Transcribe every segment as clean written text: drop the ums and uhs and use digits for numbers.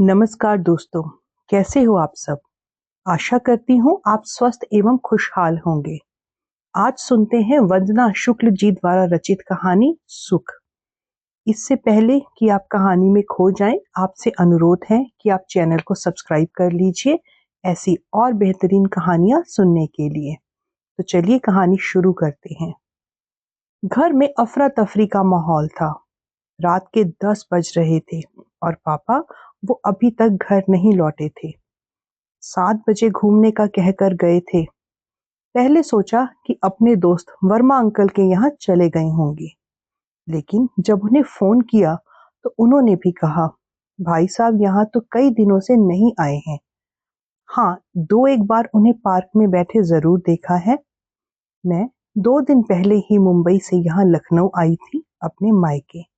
नमस्कार दोस्तों, कैसे हो आप सब? आशा करती हूँ आप स्वस्थ एवं खुशहाल होंगे। आज सुनते हैं वंदना शुक्ल जी द्वारा रचित कहानी सुख। इससे पहले कि आप कहानी में खो जाएं, आपसे अनुरोध है कि आप चैनल को सब्सक्राइब कर लीजिए ऐसी और बेहतरीन कहानियां सुनने के लिए। तो चलिए कहानी शुरू करते हैं। घर में अफरा तफरी का माहौल था। रात के 10 बज रहे थे और पापा वो अभी तक घर नहीं लौटे थे। 7 बजे घूमने का कहकर गए थे। पहले सोचा कि अपने दोस्त वर्मा अंकल के यहाँ चले गए होंगे, लेकिन जब उन्हें फोन किया तो उन्होंने भी कहा, भाई साहब यहाँ तो कई दिनों से नहीं आए हैं। हाँ, 2 एक बार उन्हें पार्क में बैठे जरूर देखा है। मैं 2 दिन पहले ही मुंबई से यहाँ लखनऊ आई थी अपने मायके।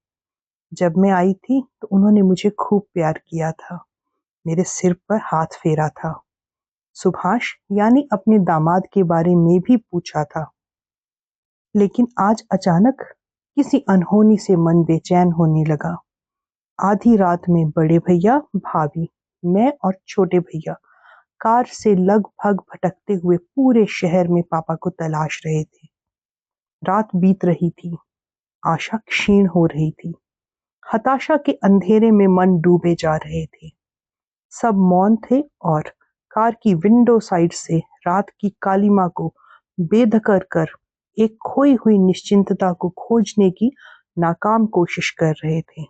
जब मैं आई थी तो उन्होंने मुझे खूब प्यार किया था, मेरे सिर पर हाथ फेरा था। सुभाष यानी अपने दामाद के बारे में भी पूछा था। लेकिन आज अचानक किसी अनहोनी से मन बेचैन होने लगा। आधी रात में बड़े भैया, भाभी, मैं और छोटे भैया कार से लगभग भटकते हुए पूरे शहर में पापा को तलाश रहे थे। रात बीत रही थी, आशा क्षीण हो रही थी। हताशा के अंधेरे में मन डूबे जा रहे थे। सब मौन थे और कार की विंडो साइड से रात की कालिमा को बेदखल कर एक खोई हुई निश्चिंतता को खोजने की नाकाम कोशिश कर रहे थे।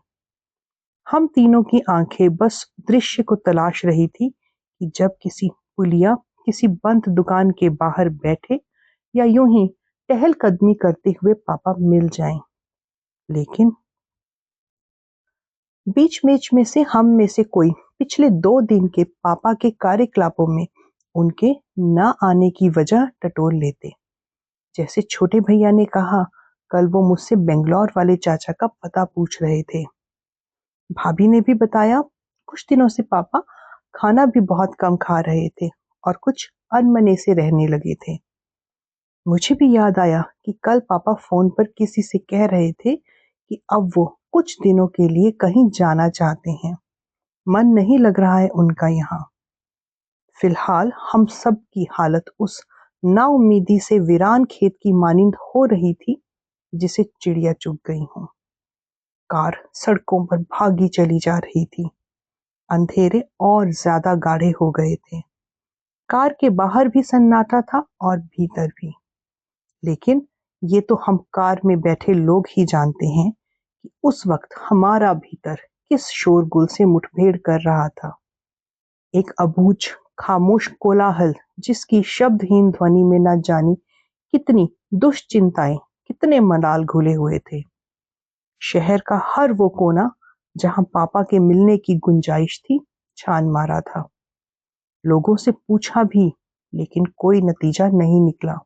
हम तीनों की आंखें बस दृश्य को तलाश रही थी कि जब किसी पुलिया किसी बंद दुकान के बाहर बैठे या यूं ही टहलकदमी करते हुए पापा मिल जाएं। लेकिन बीच बीच में से हम में से कोई पिछले 2 दिन के पापा के कार्यकलापों में उनके न आने की वजह टटोल लेते। जैसे छोटे भैया ने कहा, कल वो मुझसे बेंगलोर वाले चाचा का पता पूछ रहे थे। भाभी ने भी बताया, कुछ दिनों से पापा खाना भी बहुत कम खा रहे थे और कुछ अनमने से रहने लगे थे। मुझे भी याद आया कि कल पापा फोन पर किसी से कह रहे थे कि अब वो कुछ दिनों के लिए कहीं जाना चाहते हैं। मन नहीं लग रहा है उनका यहाँ। फिलहाल हम सब की हालत उस नाउम्मीदी से वीरान खेत की मानिंद हो रही थी जिसे चिड़िया चुग गई हो। कार सड़कों पर भागी चली जा रही थी। अंधेरे और ज्यादा गाढ़े हो गए थे। कार के बाहर भी सन्नाटा था और भीतर भी। लेकिन ये तो हम कार में बैठे लोग ही जानते हैं कि उस वक्त हमारा भीतर किस शोरगुल से मुठभेड़ कर रहा था। एक अबूझ खामोश कोलाहल जिसकी शब्दहीन ध्वनि में न जानी कितनी दुश्चिंताएं, कितने मलाल घुले हुए थे। शहर का हर वो कोना जहां पापा के मिलने की गुंजाइश थी, छान मारा था। लोगों से पूछा भी, लेकिन कोई नतीजा नहीं निकला।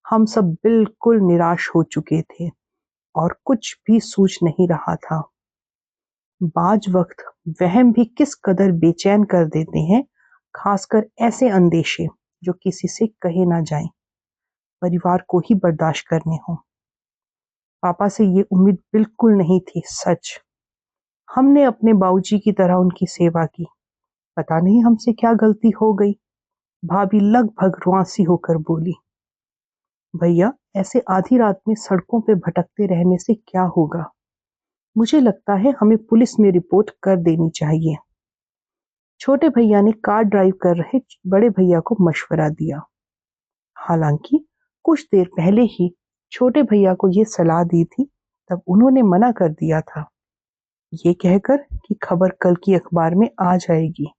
हम सब बिल्कुल निराश हो चुके थे और कुछ भी सूझ नहीं रहा था। बाज वक्त वहम भी किस कदर बेचैन कर देते हैं, खासकर ऐसे अंदेशे जो किसी से कहे ना जाएं, परिवार को ही बर्दाश्त करने हो। पापा से ये उम्मीद बिल्कुल नहीं थी, सच। हमने अपने बाबूजी की तरह उनकी सेवा की। पता नहीं हमसे क्या गलती हो गई। भाभी लगभग रुआंसी होकर बोली, भैया ऐसे आधी रात में सड़कों पे भटकते रहने से क्या होगा? मुझे लगता है हमें पुलिस में रिपोर्ट कर देनी चाहिए। छोटे भैया ने कार ड्राइव कर रहे बड़े भैया को मशवरा दिया। हालांकि कुछ देर पहले ही छोटे भैया को ये सलाह दी थी, तब उन्होंने मना कर दिया था, ये कहकर कि खबर कल की अखबार में आ जाएगी।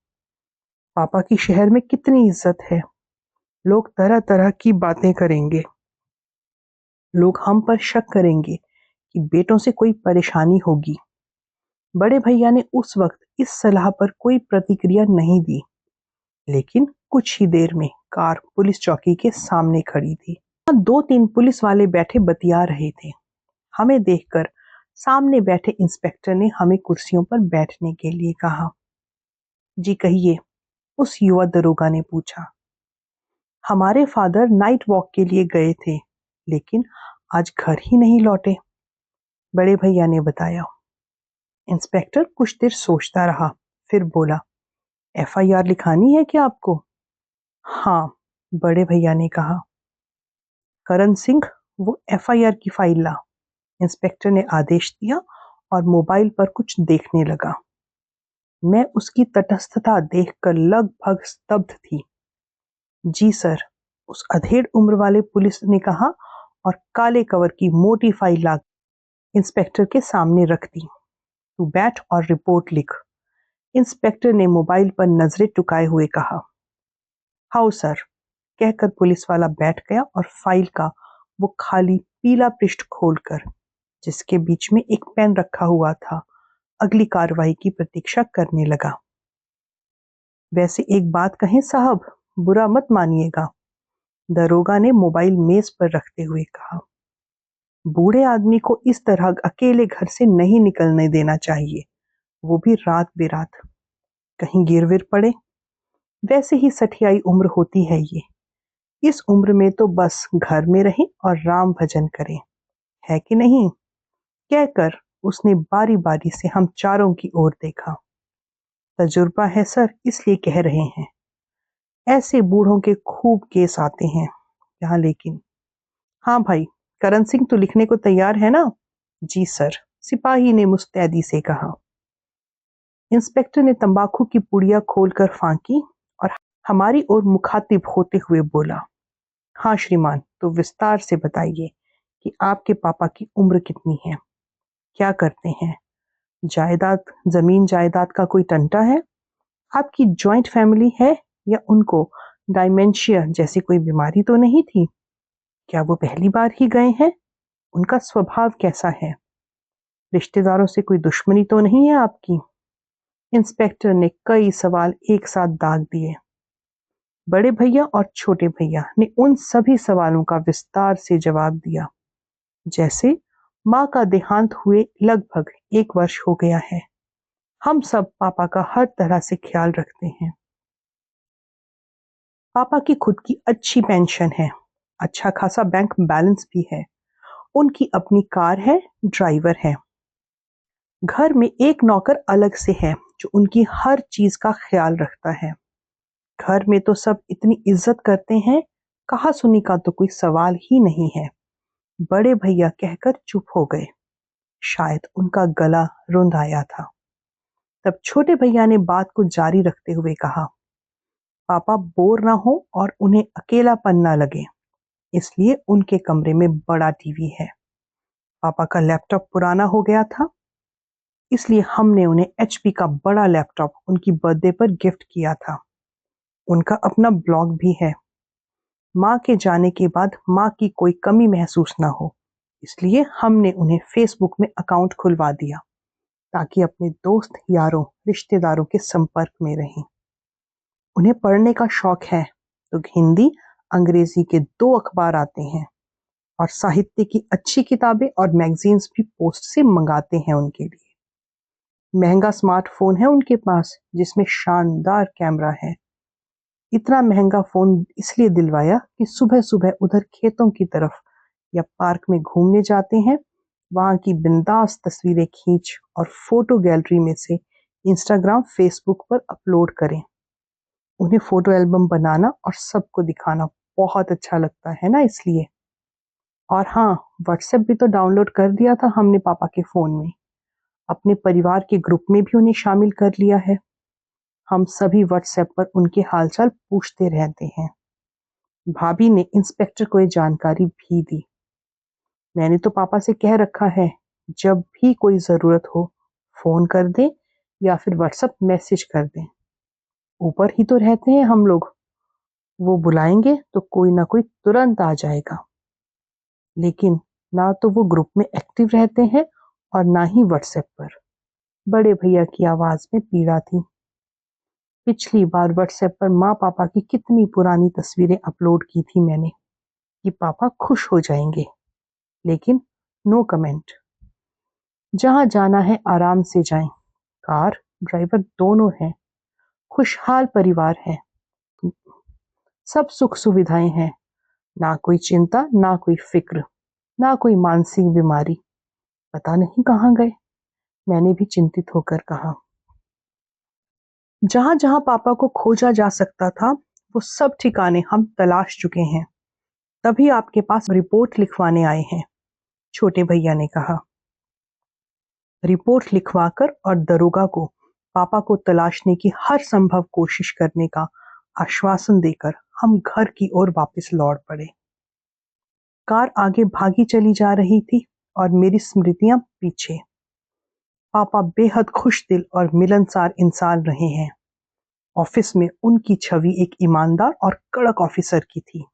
पापा की शहर में कितनी इज्जत है, लोग तरह तरह की बातें करेंगे। लोग हम पर शक करेंगे कि बेटों से कोई परेशानी होगी। बड़े भैया ने उस वक्त इस सलाह पर कोई प्रतिक्रिया नहीं दी, लेकिन कुछ ही देर में कार पुलिस चौकी के सामने खड़ी थी। वहां 2-3 पुलिस वाले बैठे बतिया रहे थे। हमें देखकर सामने बैठे इंस्पेक्टर ने हमें कुर्सियों पर बैठने के लिए कहा। जी कहिए, उस युवा दरोगा ने पूछा। हमारे फादर नाइट वॉक के लिए गए थे, लेकिन आज घर ही नहीं लौटे, बड़े भैया ने बताया। इंस्पेक्टर कुछ देर सोचता रहा, फिर बोला, एफआईआर लिखानी है क्या आपको? हाँ, बड़े भैया ने कहा। करण सिंह, वो एफआईआर की फाइल ला। इंस्पेक्टर ने आदेश दिया और मोबाइल पर कुछ देखने लगा। मैं उसकी तटस्थता देखकर लगभग स्तब्ध थी। जी सर, उस अधेड़ उम्र वाले पुलिस ने कहा और काले कवर की मोटी फाइल ला इंस्पेक्टर के सामने रख दी। तू बैठ और रिपोर्ट लिख। इंस्पेक्टर ने मोबाइल पर नजरें टुकाए हुए कहा। हाउ सर, कहकर पुलिस वाला बैठ गया और फाइल का वो खाली पीला पृष्ठ खोलकर, जिसके बीच में एक पेन रखा हुआ था, अगली कार्रवाई की प्रतीक्षा करने लगा। वैसे एक बात कहें साहब, बुरा मत मानिएगा, दरोगा ने मोबाइल मेज पर रखते हुए कहा। बूढ़े आदमी को इस तरह अकेले घर से नहीं निकलने देना चाहिए, वो भी रात बेरात। कहीं गिर विर पड़े। वैसे ही सठियाई उम्र होती है ये। इस उम्र में तो बस घर में रहें और राम भजन करें, है कि नहीं? कहकर उसने बारी बारी से हम चारों की ओर देखा। तजुर्बा है सर, इसलिए कह रहे हैं। ऐसे बूढ़ों के खूब केस आते हैं यहाँ। लेकिन हाँ भाई, करण सिंह तो लिखने को तैयार है ना? जी सर, सिपाही ने मुस्तैदी से कहा। इंस्पेक्टर ने तंबाकू की पुड़िया खोलकर फांकी और हमारी ओर मुखातिब होते हुए बोला, हाँ श्रीमान, तो विस्तार से बताइए कि आपके पापा की उम्र कितनी है, क्या करते हैं, जायदाद, जमीन जायदाद का कोई टंटा है, आपकी जॉइंट फैमिली है या उनको डायमेंशिया जैसी कोई बीमारी तो नहीं थी, क्या वो पहली बार ही गए हैं, उनका स्वभाव कैसा है, रिश्तेदारों से कोई दुश्मनी तो नहीं है आपकी? इंस्पेक्टर ने कई सवाल एक साथ दाग दिए। बड़े भैया और छोटे भैया ने उन सभी सवालों का विस्तार से जवाब दिया। जैसे माँ का देहांत हुए लगभग 1 वर्ष हो गया है। हम सब पापा का हर तरह से ख्याल रखते हैं। पापा की खुद की अच्छी पेंशन है, अच्छा खासा बैंक बैलेंस भी है, उनकी अपनी कार है, ड्राइवर है। घर में एक नौकर अलग से है जो उनकी हर चीज का ख्याल रखता है। घर में तो सब इतनी इज्जत करते हैं, कहा सुनी का तो कोई सवाल ही नहीं है। बड़े भैया कहकर चुप हो गए, शायद उनका गला रुंध आया था। तब छोटे भैया ने बात को जारी रखते हुए कहा, पापा बोर ना हो और उन्हें अकेलापन ना लगे, इसलिए उनके कमरे में बड़ा टीवी है। पापा का लैपटॉप पुराना हो गया था, इसलिए हमने उन्हें एचपी का बड़ा लैपटॉप उनकी बर्थडे पर गिफ्ट किया था। उनका अपना ब्लॉग भी है। माँ के जाने के बाद माँ की कोई कमी महसूस ना हो, इसलिए हमने उन्हें फेसबुक में अकाउंट खुलवा दिया ताकि अपने दोस्त, यारों, रिश्तेदारों के संपर्क में रहें। उन्हें पढ़ने का शौक है तो हिंदी, अंग्रेजी के 2 अखबार आते हैं और साहित्य की अच्छी किताबें और मैगजीन्स भी पोस्ट से मंगाते हैं उनके लिए। महंगा स्मार्टफोन है उनके पास जिसमें शानदार कैमरा है। इतना महंगा फोन इसलिए दिलवाया कि सुबह सुबह उधर खेतों की तरफ या पार्क में घूमने जाते हैं, वहां की बिंदास तस्वीरें खींच और फोटो गैलरी में से इंस्टाग्राम, फेसबुक पर अपलोड करें। उन्हें फोटो एल्बम बनाना और सबको दिखाना बहुत अच्छा लगता है ना, इसलिए। और हाँ, व्हाट्सएप भी तो डाउनलोड कर दिया था हमने पापा के फोन में। अपने परिवार के ग्रुप में भी उन्हें शामिल कर लिया है। हम सभी व्हाट्सएप पर उनके हालचाल पूछते रहते हैं। भाभी ने इंस्पेक्टर को ये जानकारी भी दी। मैंने तो पापा से कह रखा है, जब भी कोई जरूरत हो फोन कर दें या फिर व्हाट्सएप मैसेज कर दें। ऊपर ही तो रहते हैं हम लोग, वो बुलाएंगे तो कोई ना कोई तुरंत आ जाएगा। लेकिन ना तो वो ग्रुप में एक्टिव रहते हैं और ना ही व्हाट्सएप पर। बड़े भैया की आवाज में पीड़ा थी। पिछली बार व्हाट्सएप पर माँ पापा की कितनी पुरानी तस्वीरें अपलोड की थी मैंने कि पापा खुश हो जाएंगे, लेकिन नो कमेंट। जहां जाना है आराम से जाएं, कार, ड्राइवर दोनों हैं, खुशहाल परिवार है, सब सुख सुविधाएं हैं, ना कोई चिंता, ना कोई फिक्र, ना कोई मानसिक बीमारी। पता नहीं कहाँ गए, मैंने भी चिंतित होकर कहा। जहां जहां पापा को खोजा जा सकता था वो सब ठिकाने हम तलाश चुके हैं। तभी आपके पास रिपोर्ट लिखवाने आए हैं, छोटे भैया ने कहा। रिपोर्ट लिखवाकर और दरोगा को पापा को तलाशने की हर संभव कोशिश करने का आश्वासन देकर हम घर की ओर वापस लौट पड़े। कार आगे भागी चली जा रही थी और मेरी स्मृतियां पीछे। पापा बेहद खुश दिल और मिलनसार इंसान रहे हैं। ऑफिस में उनकी छवि एक ईमानदार और कड़क ऑफिसर की थी।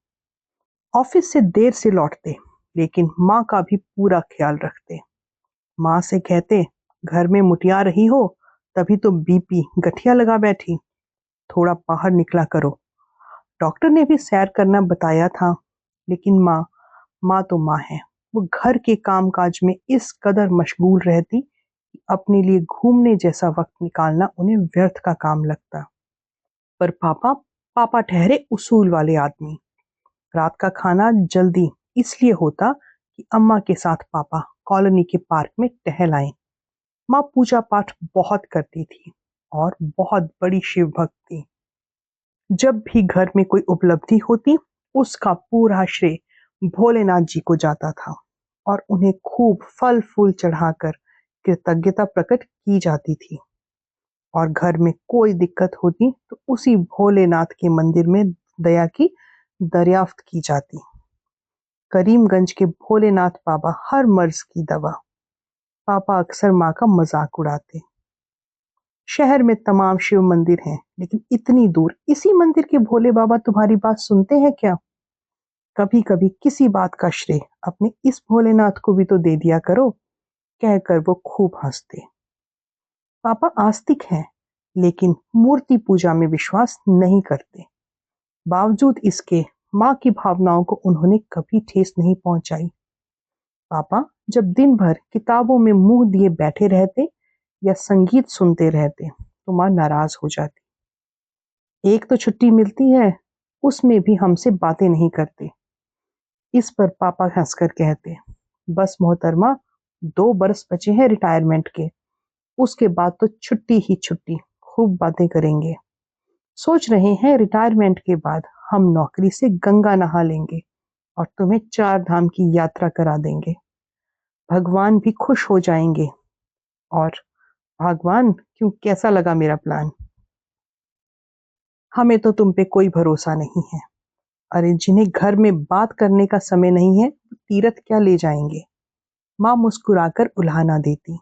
ऑफिस से देर से लौटते, लेकिन माँ का भी पूरा ख्याल रखते। माँ से कहते, घर में मुटिया रही हो तभी तो बीपी गठिया लगा बैठी, थोड़ा बाहर निकला करो। डॉक्टर ने भी सैर करना बताया था, लेकिन माँ तो माँ है। वो घर के कामकाज में इस कदर मशगूल रहती कि अपने लिए घूमने जैसा वक्त निकालना उन्हें व्यर्थ का काम लगता। पर पापा ठहरे उसूल वाले आदमी। रात का खाना जल्दी इसलिए होता कि अम्मा के साथ पापा कॉलोनी के पार्क में टहल आए। माँ पूजा पाठ बहुत करती थी और बहुत बड़ी शिव भक्त थी। जब भी घर में कोई उपलब्धि होती, उसका पूरा श्रेय भोलेनाथ जी को जाता था और उन्हें खूब फल फूल चढ़ाकर कृतज्ञता प्रकट की जाती थी। और घर में कोई दिक्कत होती तो उसी भोलेनाथ के मंदिर में दया की दरियाफ्त की जाती। करीमगंज के भोलेनाथ बाबा हर मर्ज की दवा। पापा अक्सर माँ का मजाक उड़ाते। शहर में तमाम शिव मंदिर हैं, लेकिन इतनी दूर इसी मंदिर के भोले बाबा तुम्हारी बात सुनते हैं क्या? कभी कभी किसी बात का श्रेय अपने इस भोलेनाथ को भी तो दे दिया करो, कहकर वो खूब हंसते। पापा आस्तिक हैं, लेकिन मूर्ति पूजा में विश्वास नहीं करते। बावजूद इसके माँ की भावनाओं को उन्होंने कभी ठेस नहीं पहुंचाई। पापा जब दिन भर किताबों में मुंह दिए बैठे रहते या संगीत सुनते रहते तो माँ नाराज हो जाती। एक तो छुट्टी मिलती है, उसमें भी हमसे बातें नहीं करते। इस पर पापा हंसकर कहते, बस मोहतरमा, 2 बरस बचे हैं रिटायरमेंट के, उसके बाद तो छुट्टी ही छुट्टी, खूब बातें करेंगे। सोच रहे हैं रिटायरमेंट के बाद हम नौकरी से गंगा नहा लेंगे और तुम्हें 4 धाम की यात्रा करा देंगे। भगवान भी खुश हो जाएंगे। और भगवान क्यों, कैसा लगा मेरा प्लान? हमें तो तुम पे कोई भरोसा नहीं है। अरे जिन्हें घर में बात करने का समय नहीं है, तीरथ क्या ले जाएंगे? माँ मुस्कुराकर उल्हाना देती।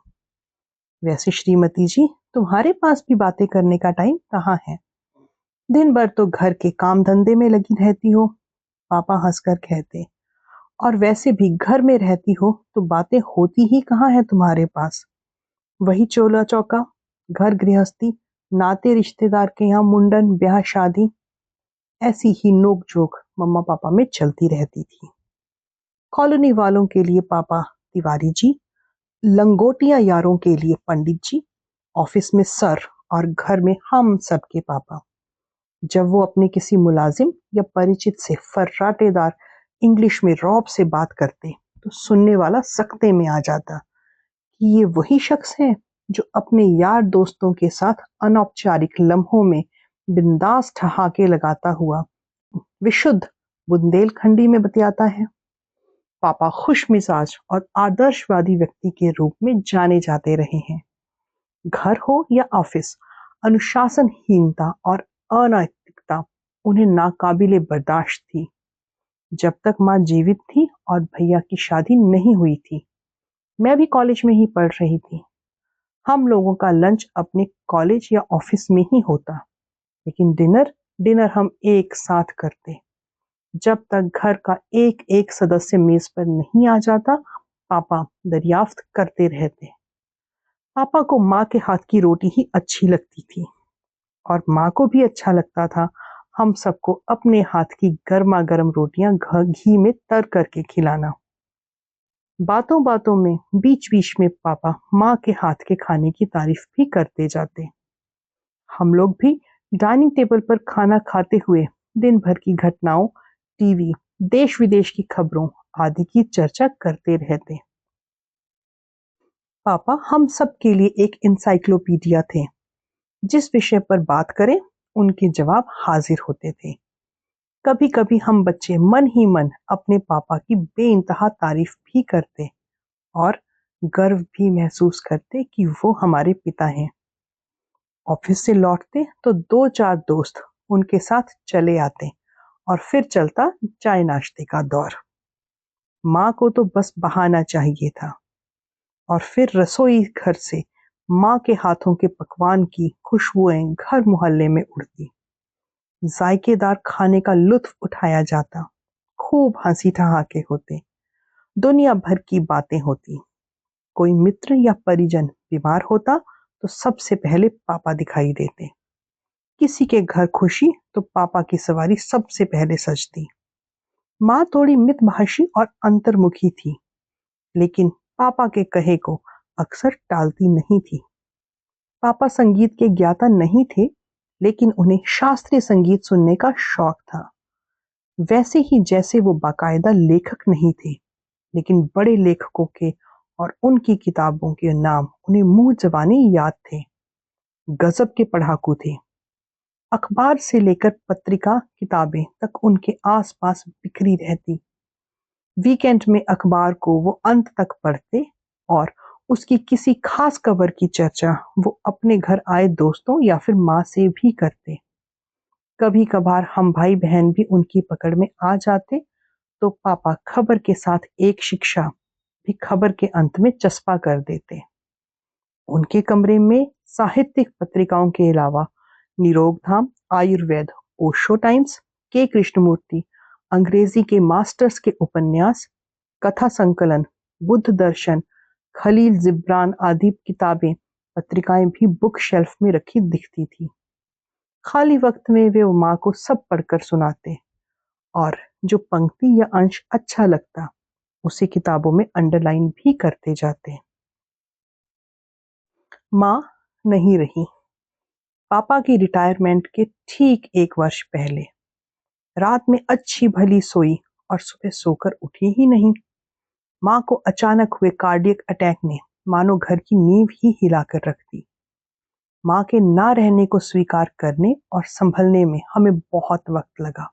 वैसे श्रीमती जी, तुम्हारे पास भी बातें करने का टाइम कहाँ है? दिन भर तो घर के काम धंधे में लगी रहती हो, पापा हंसकर कहते। और वैसे भी घर में रहती हो तो बातें होती ही कहाँ है तुम्हारे पास? वही चोला चौका, घर गृहस्थी, नाते रिश्तेदार के यहाँ मुंडन ब्याह शादी, ऐसी ही नोक झोंक मम्मा पापा में चलती रहती थी। कॉलोनी वालों के लिए पापा तिवारी जी, लंगोटिया यारों के लिए पंडित जी, ऑफिस में सर और घर में हम सबके पापा। जब वो अपने किसी मुलाजिम या परिचित से फर्राटेदार इंग्लिश में रौब से बात करते तो सुनने वाला सकते में आ जाता कि ये वही शख्स है जो अपने यार दोस्तों के साथ अनौपचारिक लम्हों में बिंदास ठहाके लगाता हुआ विशुद्ध बुंदेलखंडी में बतियाता है। पापा खुश मिजाज और आदर्शवादी व्यक्ति के रूप में जाने जाते रहे हैं। घर हो या ऑफिस, अनुशासनहीनता और अनैतिकता उन्हें नाकाबिले बर्दाश्त थी। जब तक माँ जीवित थी और भैया की शादी नहीं हुई थी, मैं भी कॉलेज में ही पढ़ रही थी। हम लोगों का लंच अपने कॉलेज या ऑफिस में ही होता, लेकिन डिनर हम एक साथ करते। जब तक घर का एक एक सदस्य मेज पर नहीं आ जाता, पापा दरियाफ्त करते रहते। पापा को माँ के हाथ की रोटी ही अच्छी लगती थी और माँ को भी अच्छा लगता था हम सबको अपने हाथ की गर्मा गर्म रोटियां घी में तर करके खिलाना। बातों बातों में बीच बीच में पापा माँ के हाथ के खाने की तारीफ भी करते जाते। हम लोग भी डाइनिंग टेबल पर खाना खाते हुए दिन भर की घटनाओं, टीवी, देश विदेश की खबरों आदि की चर्चा करते रहते। पापा हम सब के लिए एक इंसाइक्लोपीडिया थे। जिस विषय पर बात करें उनके जवाब हाजिर होते थे। कभी कभी हम बच्चे मन ही मन अपने पापा की बेइंतहा तारीफ भी करते और गर्व भी महसूस करते कि वो हमारे पिता हैं। ऑफिस से लौटते तो दो चार दोस्त उनके साथ चले आते और फिर चलता चाय नाश्ते का दौर। माँ को तो बस बहाना चाहिए था और फिर रसोई घर से माँ के हाथों के पकवान की खुशबुएं घर मोहल्ले में उड़ती। जायकेदार खाने का लुत्फ उठाया जाता, खूब हंसी ठहाके होते, दुनिया भर की बातें होती। कोई मित्र या परिजन बीमार होता तो सबसे पहले पापा दिखाई देते। किसी के घर खुशी तो पापा की सवारी सबसे पहले सजती। माँ थोड़ी मितभाषी और अंतर्मुखी थी, लेकिन पापा के कहे को अक्सर टालती नहीं थी। पापा संगीत के ज्ञाता नहीं थे, लेकिन उन्हें शास्त्रीय संगीत सुनने का शौक था। वैसे ही जैसे वो बाकायदा लेखक नहीं थे, लेकिन बड़े लेखकों के और उनकी किताबों के नाम उन्हें मुंह जबानी याद थे। गजब के पढ़ाकू थे। अखबार से लेकर पत्रिका किताबें तक उनके आसपास बिखरी रहती। वीकेंड में अखबार को वो अंत तक पढ़ते और उसकी किसी खास खबर की चर्चा वो अपने घर आए दोस्तों या फिर माँ से भी करते। कभी कभार हम भाई बहन भी उनकी पकड़ में आ जाते तो पापा खबर के साथ एक शिक्षा भी खबर के अंत में चस्पा कर देते। उनके कमरे में साहित्यिक पत्रिकाओं के अलावा निरोगधाम, आयुर्वेद, ओशो टाइम्स, के कृष्णमूर्ति, अंग्रेजी के मास्टर्स के उपन्यास, कथा संकलन, बुद्ध दर्शन, खलील जिब्रान आदि किताबें, पत्रिकाएं भी बुक शेल्फ में रखी दिखती थी। खाली वक्त में वे माँ को सब पढ़कर सुनाते और जो पंक्ति या अंश अच्छा लगता उसे किताबों में अंडरलाइन भी करते जाते। माँ नहीं रही। पापा की रिटायरमेंट के ठीक एक वर्ष पहले रात में अच्छी भली सोई और सुबह सोकर उठी ही नहीं। माँ को अचानक हुए कार्डियक अटैक ने मानो घर की नींव ही हिलाकर रख दी। माँ के ना रहने को स्वीकार करने और संभलने में हमें बहुत वक्त लगा।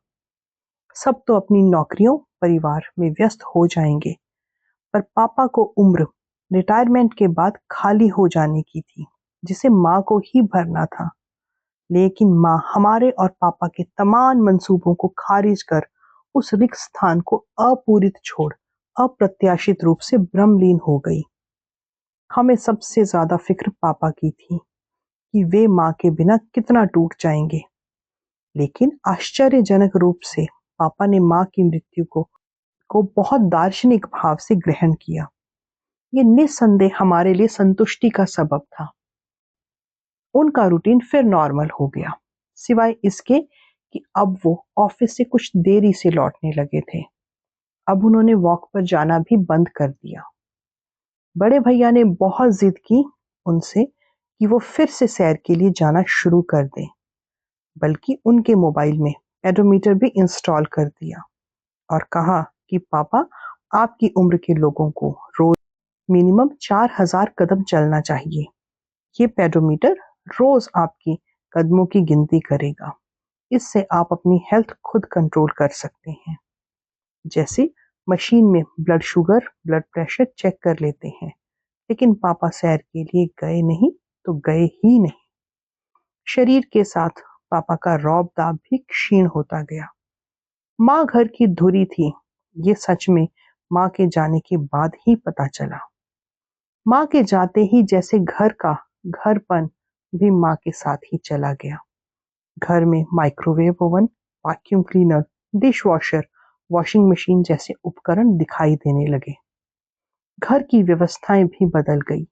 सब तो अपनी नौकरियों, परिवार में व्यस्त हो जाएंगे, पर पापा को उम्र रिटायरमेंट के बाद खाली हो जाने की थी, जिसे माँ को ही भरना था। लेकिन माँ हमारे और पापा के तमाम मंसूबों को खारिज कर उस रिक्त स्थान को अपूरित छोड़ अप्रत्याशित रूप से ब्रह्मलीन हो गई। हमें सबसे ज्यादा फिक्र पापा की थी कि वे माँ के बिना कितना टूट जाएंगे। लेकिन आश्चर्यजनक रूप से पापा ने माँ की मृत्यु को बहुत दार्शनिक भाव से ग्रहण किया। ये निस्संदेह हमारे लिए संतुष्टि का सबब था। उनका रूटीन फिर नॉर्मल हो गया, सिवाय इसके कि अब वो ऑफिस से कुछ देरी से लौटने लगे थे। अब उन्होंने वॉक पर जाना भी बंद कर दिया। बड़े भैया ने बहुत जिद की उनसे कि वो फिर से सैर के लिए जाना शुरू कर दें, बल्कि उनके मोबाइल में पेडोमीटर भी इंस्टॉल कर दिया और कहा कि पापा, आपकी उम्र के लोगों को रोज मिनिमम 4000 कदम चलना चाहिए। ये पेडोमीटर रोज आपकी कदमों की गिनती करेगा। इससे आप अपनी हेल्थ खुद कंट्रोल कर सकते हैं। जैसे मशीन में blood sugar, blood pressure check कर लेते हैं। लेकिन पापा सैर के लिए गए नहीं तो गए ही नहीं। शरीर के साथ पापा का रौब दाब भी क्षीण होता गया। माँ घर की धुरी थी, ये सच में माँ के जाने के बाद ही पता चला। माँ के जाते ही जैसे घर का घरपन भी माँ के साथ ही चला गया। घर में microwave oven, vacuum cleaner, dish washer, washing machine जैसे उपकरण दिखाई देने लगे। घर की व्यवस्थाएं भी बदल गई।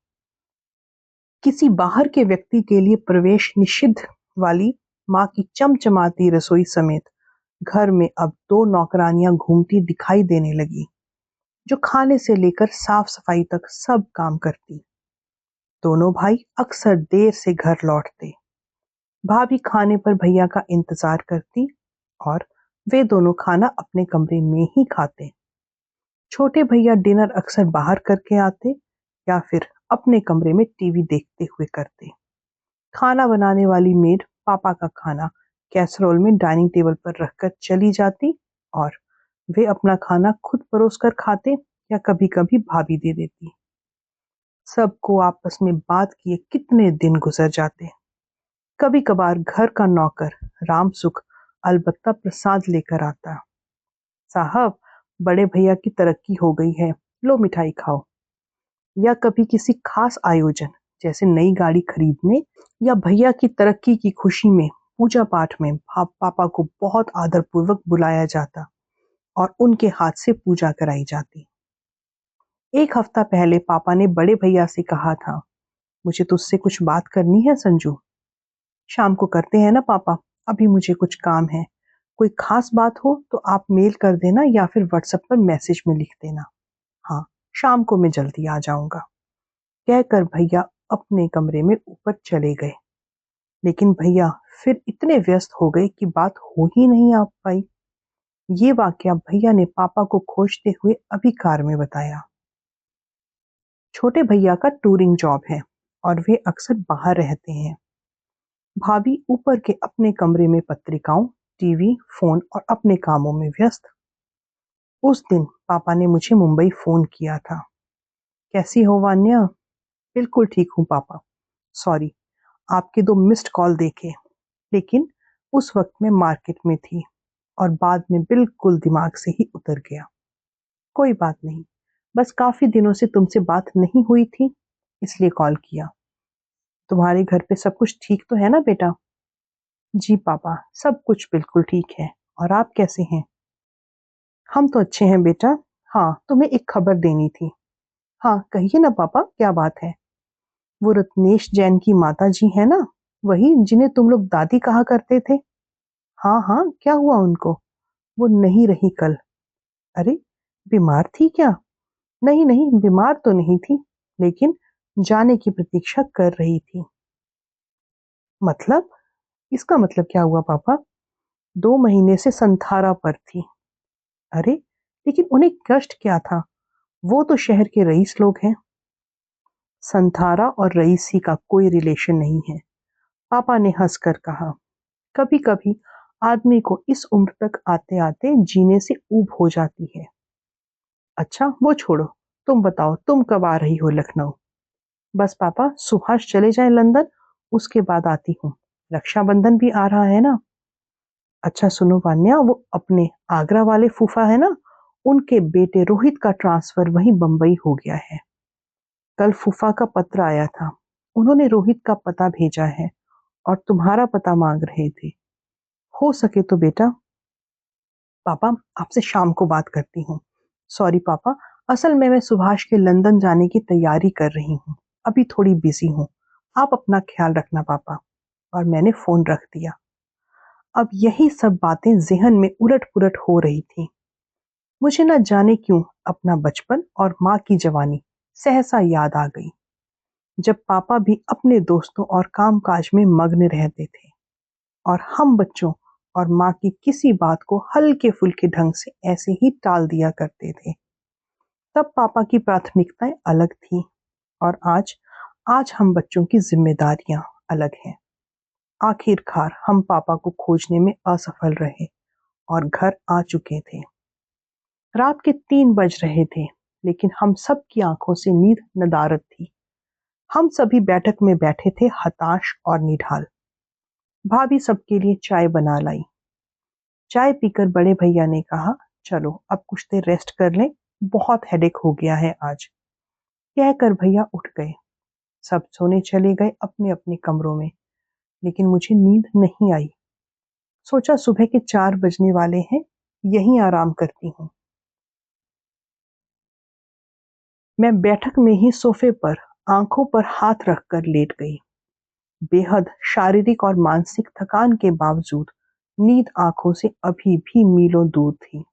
किसी बाहर के व्यक्ति के लिए प्रवेश निषिद्ध वाली माँ की चमचमाती रसोई समेत घर में अब 2 नौकरानियां घूमती दिखाई देने लगी, जो खाने से लेकर साफ सफाई तक सब काम करती। दोनों भाई अक्सर देर से घर लौटते। भाभी खाने पर भैया का इंतजार करती और वे दोनों खाना अपने कमरे में ही खाते। छोटे भैया डिनर अक्सर बाहर करके आते या फिर अपने कमरे में टीवी देखते हुए करते। खाना बनाने वाली मेड पापा का खाना कैसरोल में डाइनिंग टेबल पर रखकर चली जाती और वे अपना खाना खुद परोस कर खाते या कभी कभी भाभी दे देती। सबको आपस में बात किए कितने दिन गुजर जाते। कभी कभार घर का नौकर राम सुख अलबत्ता प्रसाद लेकर आता। साहब, बड़े भैया की तरक्की हो गई है, लो मिठाई खाओ। या कभी किसी खास आयोजन जैसे नई गाड़ी खरीदने या भैया की तरक्की की खुशी में पूजा पाठ में पापा को बहुत आदरपूर्वक बुलाया जाता और उनके हाथ से पूजा कराई जाती। एक हफ्ता पहले पापा ने बड़े भैया से कहा था, मुझे तुझसे कुछ बात करनी है संजू। शाम को करते हैं ना पापा, अभी मुझे कुछ काम है। कोई खास बात हो तो आप मेल कर देना या फिर व्हाट्सएप पर मैसेज में लिख देना। हाँ, शाम को मैं जल्दी आ जाऊंगा, कहकर भैया अपने कमरे में ऊपर चले गए। लेकिन भैया फिर इतने व्यस्त हो गए कि बात हो ही नहीं आ पाई। ये वाकया भैया ने पापा को खोजते हुए अभी कार में बताया। छोटे भैया का टूरिंग जॉब है और वे अक्सर बाहर रहते हैं। भाभी ऊपर के अपने कमरे में पत्रिकाओं, टीवी, फोन और अपने कामों में व्यस्त। उस दिन पापा ने मुझे मुंबई फोन किया था। कैसी हो वान्या? बिल्कुल ठीक हूँ पापा। सॉरी, आपके 2 मिस्ड कॉल देखे, लेकिन उस वक्त मैं मार्केट में थी और बाद में बिल्कुल दिमाग से ही उतर गया। कोई बात नहीं, बस काफी दिनों से तुमसे बात नहीं हुई थी, इसलिए कॉल किया। तुम्हारे घर पे सब कुछ ठीक तो है ना बेटा? जी पापा, सब कुछ बिल्कुल ठीक है। और आप कैसे हैं? हम तो अच्छे हैं बेटा। हाँ, तुम्हें एक खबर देनी थी। हाँ, कहिए ना पापा, क्या बात है? वो रत्नेश जैन की माता जी है ना, वही जिन्हें तुम लोग दादी कहा करते थे। हाँ हाँ, क्या हुआ उनको? वो नहीं रही कल। अरे, बीमार थी क्या? नहीं नहीं, बीमार तो नहीं थी, लेकिन जाने की प्रतीक्षा कर रही थी। मतलब? इसका मतलब क्या हुआ पापा? 2 महीने से संथारा पर थी। अरे, लेकिन उन्हें कष्ट क्या था? वो तो शहर के रईस लोग हैं। संथारा और रईसी का कोई रिलेशन नहीं है, पापा ने हंसकर कहा। कभी कभी आदमी को इस उम्र तक आते आते जीने से ऊब हो जाती है। अच्छा, वो छोड़ो, तुम बताओ, तुम कब आ रही हो लखनऊ? बस पापा, सुभाष चले जाए लंदन, उसके बाद आती हूँ। रक्षाबंधन भी आ रहा है ना। अच्छा सुनो वान्या, वो अपने आगरा वाले फूफा है ना, उनके बेटे रोहित का ट्रांसफर वहीं बम्बई हो गया है। कल फूफा का पत्र आया था, उन्होंने रोहित का पता भेजा है और तुम्हारा पता मांग रहे थे। हो सके तो बेटा। पापा, आपसे शाम को बात करती हूँ। सॉरी पापा, असल में मैं सुभाष के लंदन जाने की तैयारी कर रही हूँ, अभी थोड़ी बिजी हूँ। आप अपना ख्याल रखना पापा। और मैंने फोन रख दिया। अब यही सब बातें जहन में उलट पुलट हो रही थी। मुझे न जाने क्यों अपना बचपन और माँ की जवानी सहसा याद आ गई, जब पापा भी अपने दोस्तों और कामकाज में मग्न रहते थे और हम बच्चों और माँ की किसी बात को हल्के फुल्के ढंग से ऐसे ही टाल दिया करते थे। तब पापा की प्राथमिकताएं अलग थी और आज आज हम बच्चों की जिम्मेदारियां अलग हैं। आखिरकार हम पापा को खोजने में असफल रहे और घर आ चुके थे। रात के 3 बज रहे थे, लेकिन हम सब की आंखों से नींद नदारद थी। हम सभी बैठक में बैठे थे, हताश और निढाल। भाभी सबके लिए चाय बना लाई। चाय पीकर बड़े भैया ने कहा, चलो अब कुछ देर रेस्ट कर लें, बहुत हेडेक हो गया है आज। कहकर भैया उठ गए। सब सोने चले गए अपने अपने कमरों में, लेकिन मुझे नींद नहीं आई। सोचा सुबह के 4 बजने वाले हैं, यहीं आराम करती हूँ। मैं बैठक में ही सोफे पर आंखों पर हाथ रखकर लेट गई। बेहद शारीरिक और मानसिक थकान के बावजूद नींद आंखों से अभी भी मीलों दूर थी।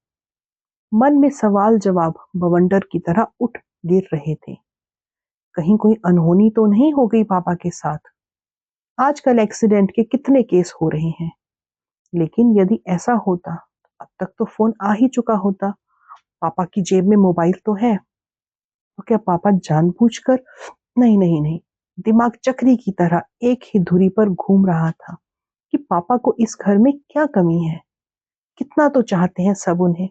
मन में सवाल जवाब बवंडर की तरह उठ गिर रहे थे। कहीं कोई अनहोनी तो नहीं हो गई पापा के साथ? आजकल एक्सीडेंट के कितने केस हो रहे हैं, लेकिन यदि ऐसा होता अब तक तो फोन आ ही चुका होता। पापा की जेब में मोबाइल तो है, तो क्या पापा जानबूझकर? नहीं नहीं नहीं, दिमाग चक्री की तरह एक ही धुरी पर घूम रहा था कि पापा को इस घर में क्या कमी है। कितना तो चाहते हैं सब उन्हें,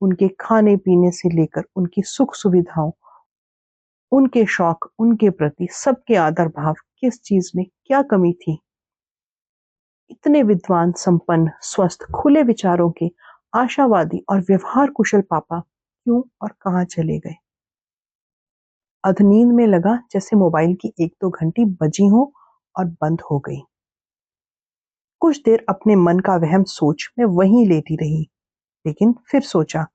उनके खाने पीने से लेकर उनकी सुख सुविधाओं, उनके शौक, उनके प्रति सबके आदर भाव। किस चीज में क्या कमी थी? इतने विद्वान, संपन्न, स्वस्थ, खुले विचारों के, आशावादी और व्यवहार कुशल पापा क्यों और कहाँ चले गए? अध नींद में लगा जैसे मोबाइल की एक दो घंटी बजी हो और बंद हो गई। कुछ देर अपने मन का वहम सोच मैं वहीं लेटी रही, लेकिन फिर सोचा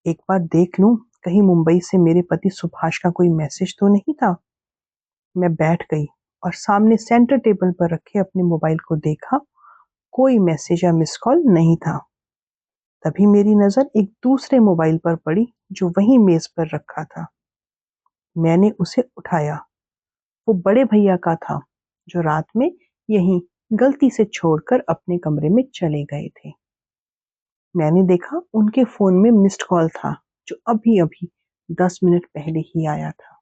एक बार देख लूं, कहीं मुंबई से मेरे पति सुभाष का कोई मैसेज तो नहीं था। मैं बैठ गई और सामने सेंटर टेबल पर रखे अपने मोबाइल को देखा। कोई मैसेज या मिस कॉल नहीं था। तभी मेरी नजर एक दूसरे मोबाइल पर पड़ी जो वहीं मेज पर रखा था। मैंने उसे उठाया। वो बड़े भैया का था जो रात में यहीं गलती से छोड़कर अपने कमरे में चले गए थे। मैंने देखा उनके फोन में मिस्ड कॉल था जो अभी अभी 10 मिनट पहले ही आया था।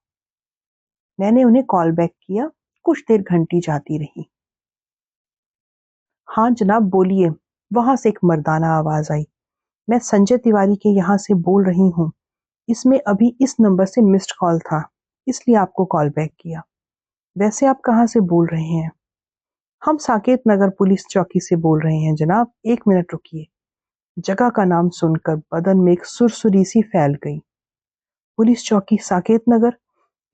मैंने उन्हें कॉल बैक किया। कुछ देर घंटी जाती रही। हाँ जनाब बोलिए, वहां से एक मर्दाना आवाज आई। मैं संजय तिवारी के यहाँ से बोल रही हूँ। इसमें अभी इस नंबर से मिस्ड कॉल था, इसलिए आपको कॉल बैक किया। वैसे आप कहाँ से बोल रहे हैं? हम साकेत नगर पुलिस चौकी से बोल रहे हैं जनाब। एक मिनट रुकिए। जगह का नाम सुनकर बदन में एक सुरसुरी सी फैल गई। पुलिस चौकी साकेत नगर,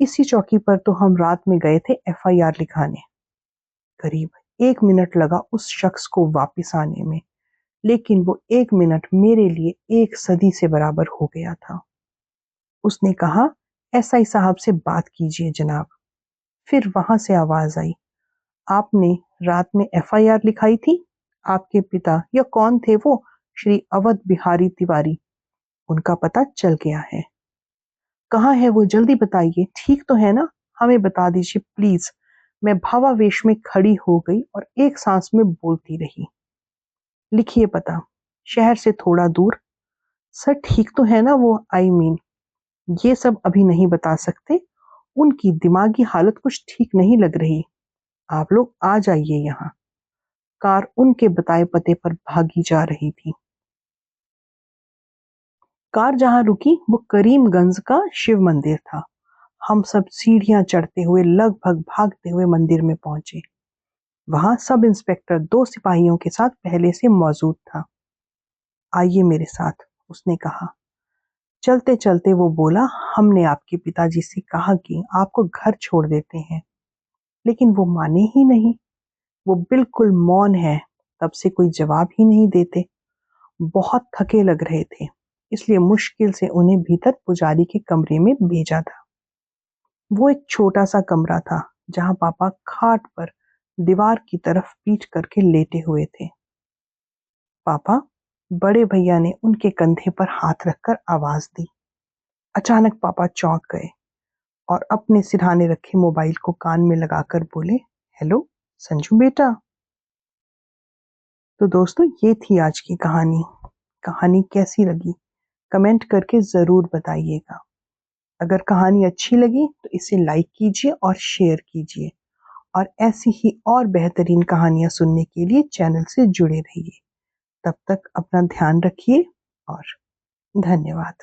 इसी चौकी पर तो हम रात में गए थे एफआईआर लिखाने। करीब 1 मिनट लगा उस शख्स को वापस आने में, लेकिन वो 1 मिनट मेरे लिए 1 सदी से बराबर हो गया था। उसने कहा, एसआई साहब से बात कीजिए जनाब। फिर वहां से आवाज आई, आपने रात में एफआईआर लिखाई थी? आपके पिता या कौन थे वो श्री अवध बिहारी तिवारी? उनका पता चल गया है। कहाँ है वो? जल्दी बताइए। ठीक तो है ना? हमें बता दीजिए प्लीज। मैं भावावेश में खड़ी हो गई और एक सांस में बोलती रही। लिखिए पता, शहर से थोड़ा दूर। सर ठीक तो है ना वो? ये सब अभी नहीं बता सकते। उनकी दिमागी हालत कुछ ठीक नहीं लग रही। आप लोग आ जाइए यहाँ। कार उनके बताए पते पर भागी जा रही थी। कार जहां रुकी वो करीमगंज का शिव मंदिर था। हम सब सीढ़ियां चढ़ते हुए लगभग भागते हुए मंदिर में पहुंचे। वहां सब इंस्पेक्टर 2 सिपाहियों के साथ पहले से मौजूद था। आइए मेरे साथ, उसने कहा। चलते चलते वो बोला, हमने आपके पिताजी से कहा कि आपको घर छोड़ देते हैं, लेकिन वो माने ही नहीं। वो बिल्कुल मौन है, तब से कोई जवाब ही नहीं देते। बहुत थके लग रहे थे, इसलिए मुश्किल से उन्हें भीतर पुजारी के कमरे में भेजा था। वो एक छोटा सा कमरा था जहां पापा खाट पर दीवार की तरफ पीठ करके लेटे हुए थे। पापा, बड़े भैया ने उनके कंधे पर हाथ रखकर आवाज दी। अचानक पापा चौंक गए और अपने सिरहाने रखे मोबाइल को कान में लगाकर बोले, हेलो संजू बेटा। तो दोस्तों ये थी आज की कहानी। कहानी कैसी लगी कमेंट करके जरूर बताइएगा। अगर कहानी अच्छी लगी तो इसे लाइक कीजिए और शेयर कीजिए, और ऐसी ही और बेहतरीन कहानियां सुनने के लिए चैनल से जुड़े रहिए। तब तक अपना ध्यान रखिए और धन्यवाद।